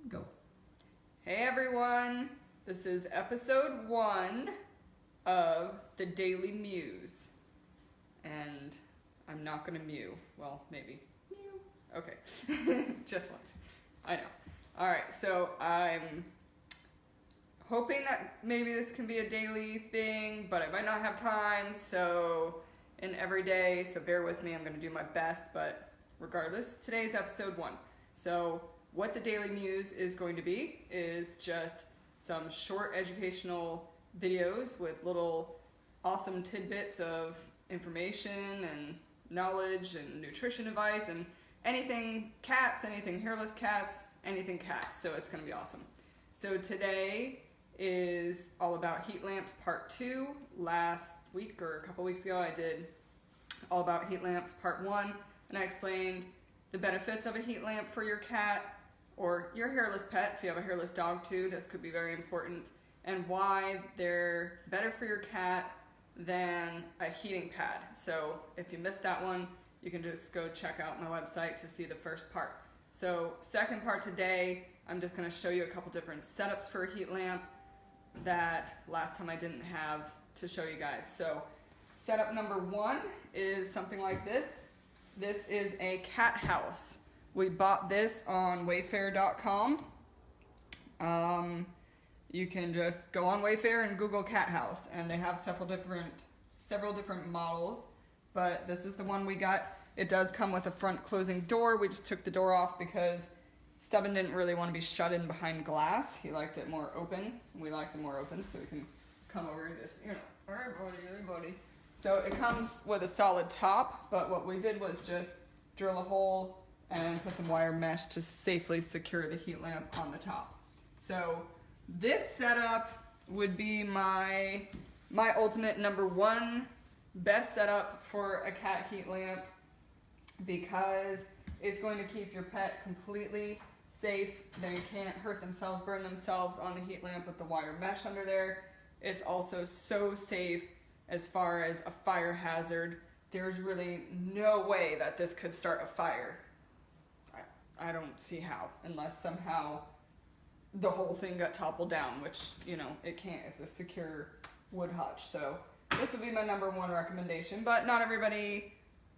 Go. Hey everyone, this is episode 1 of the Daily Mews. And I'm not gonna mew. Well, maybe. Mew. Okay. Just once. I know. Alright, so I'm hoping that maybe this can be a daily thing, but I might not have time, so every day, so bear with me, I'm gonna do my best, but regardless, today's episode 1. So what the Daily Mews is going to be is just some short educational videos with little awesome tidbits of information and knowledge and nutrition advice and anything cats, anything hairless cats, anything cats. So it's going to be awesome. So today is all about heat lamps part 2. Last week or a couple weeks ago I did all about heat lamps part 1, and I explained the benefits of a heat lamp for your cat or your hairless pet. If you have a hairless dog too, this could be very important, and why they're better for your cat than a heating pad. So if you missed that one, you can just go check out my website to see the first part. So second part today, I'm just going to show you a couple different setups for a heat lamp that last time I didn't have to show you guys. So setup number 1 is something like this. This is a cat house. We bought this on Wayfair.com. You can just go on Wayfair and Google cat house, and they have several different models, but this is the one we got. It does come with a front closing door. We just took the door off because Stubborn didn't really want to be shut in behind glass. He liked it more open. We liked it more open, so we can come over and just, everybody. So it comes with a solid top, but what we did was just drill a hole and put some wire mesh to safely secure the heat lamp on the top. So this setup would be my ultimate number 1 best setup for a cat heat lamp, because it's going to keep your pet completely safe. They can't hurt themselves, burn themselves on the heat lamp with the wire mesh under there. It's also so safe as far as a fire hazard. There's really no way that this could start a fire. I don't see how, unless somehow the whole thing got toppled down, which, it can't. It's a secure wood hutch. So this would be my number 1 recommendation, but not everybody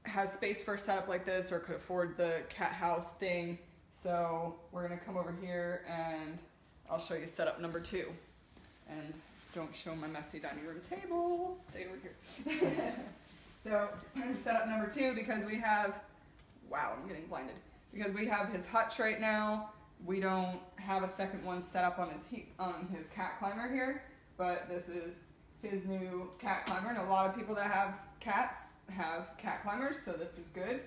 has space for a setup like this or could afford the cat house thing. So we're going to come over here and I'll show you setup number 2. And don't show my messy dining room table. Stay over here. So setup number 2, because we have, wow, I'm getting blinded. Because we have his hutch right now. We don't have a second one set up on his cat climber here, but this is his new cat climber, and a lot of people that have cats have cat climbers, so this is good.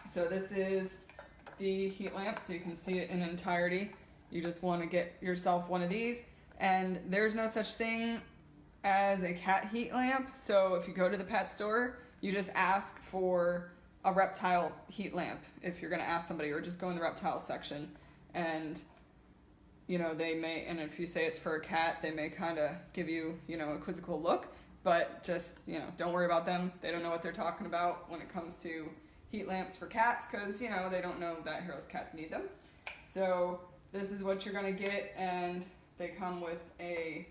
So this is the heat lamp, so you can see it in entirety. You just want to get yourself one of these, and there's no such thing as a cat heat lamp. So if you go to the pet store, you just ask for a reptile heat lamp if you're going to ask somebody, or just go in the reptile section, and they may, and if you say it's for a cat, they may kind of give you a quizzical look, but just don't worry about them. They don't know what they're talking about when it comes to heat lamps for cats, because they don't know that hairless cats need them. So this is what you're going to get, and they come with a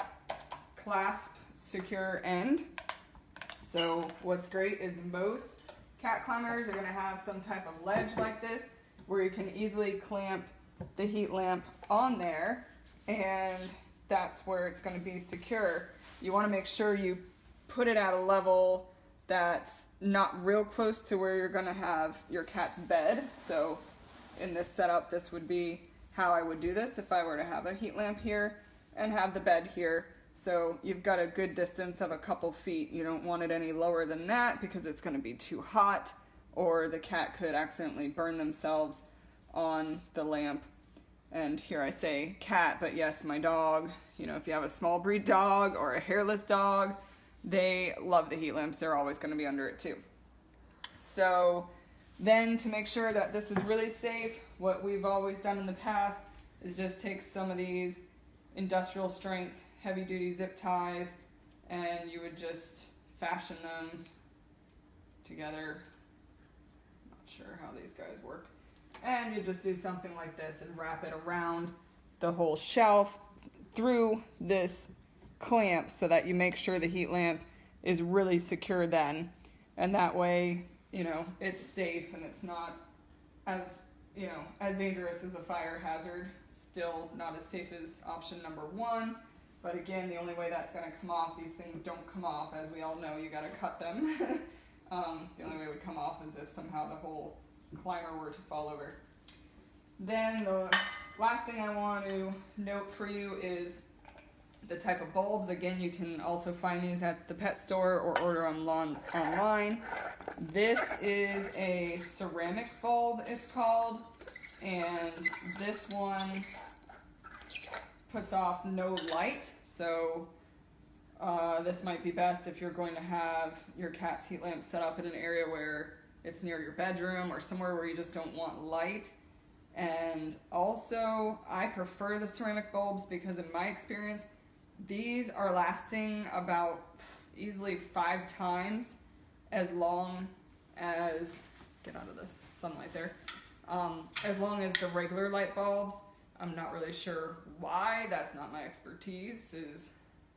clasp secure end. So what's great is most cat climbers are going to have some type of ledge like this where you can easily clamp the heat lamp on there, and that's where it's going to be secure. You want to make sure you put it at a level that's not real close to where you're going to have your cat's bed. So in this setup, this would be how I would do this if I were to have a heat lamp here and have the bed here. So you've got a good distance of a couple feet. You don't want it any lower than that because it's going to be too hot, or the cat could accidentally burn themselves on the lamp. And here I say cat, but yes, my dog. If you have a small breed dog or a hairless dog, they love the heat lamps. They're always going to be under it too. So then, to make sure that this is really safe, what we've always done in the past is just take some of these industrial strength heavy duty zip ties, and you would just fashion them together. Not sure how these guys work. And you just do something like this and wrap it around the whole shelf through this clamp so that you make sure the heat lamp is really secure then. And that way, you know, it's safe and it's not as, you know, as dangerous as a fire hazard. Still not as safe as option number 1. But again, the only way that's going to come off, these things don't come off. As we all know, you got to cut them. The only way it would come off is if somehow the whole climber were to fall over. Then the last thing I want to note for you is the type of bulbs. Again, you can also find these at the pet store or order them online. This is a ceramic bulb, it's called, and this one puts off no light, so this might be best if you're going to have your cat's heat lamp set up in an area where it's near your bedroom or somewhere where you just don't want light. And also, I prefer the ceramic bulbs because in my experience, these are lasting about easily 5 times as long as, get out of the sunlight there, as long as the regular light bulbs. I'm not really sure why, that's not my expertise, is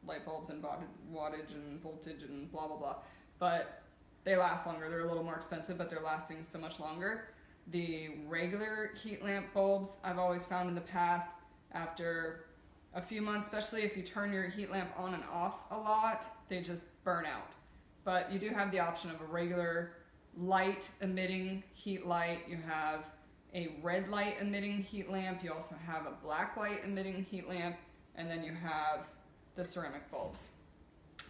light bulbs and wattage and voltage and blah blah blah, but they last longer. They're a little more expensive, but they're lasting so much longer. The regular heat lamp bulbs, I've always found in the past, after a few months, especially if you turn your heat lamp on and off a lot, they just burn out. But you do have the option of a regular light emitting heat light. You have a red light emitting heat lamp. You also have a black light emitting heat lamp, and then you have the ceramic bulbs.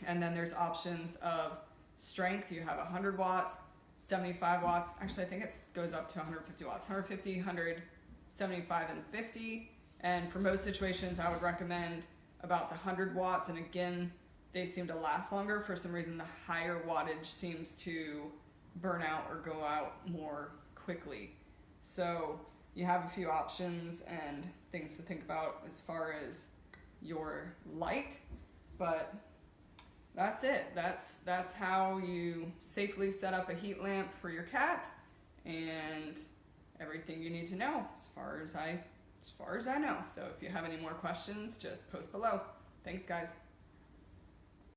And then there's options of strength. You have 100 watts, 75 watts. Actually, I think it goes up to 150 watts. 150, 100, 75, and 50. And for most situations, I would recommend about the 100 watts. And again, they seem to last longer. For some reason, the higher wattage seems to burn out or go out more quickly. So you have a few options and things to think about as far as your light, but that's it. That's how you safely set up a heat lamp for your cat, and everything you need to know as far as I know. So if you have any more questions, just post below. Thanks, guys.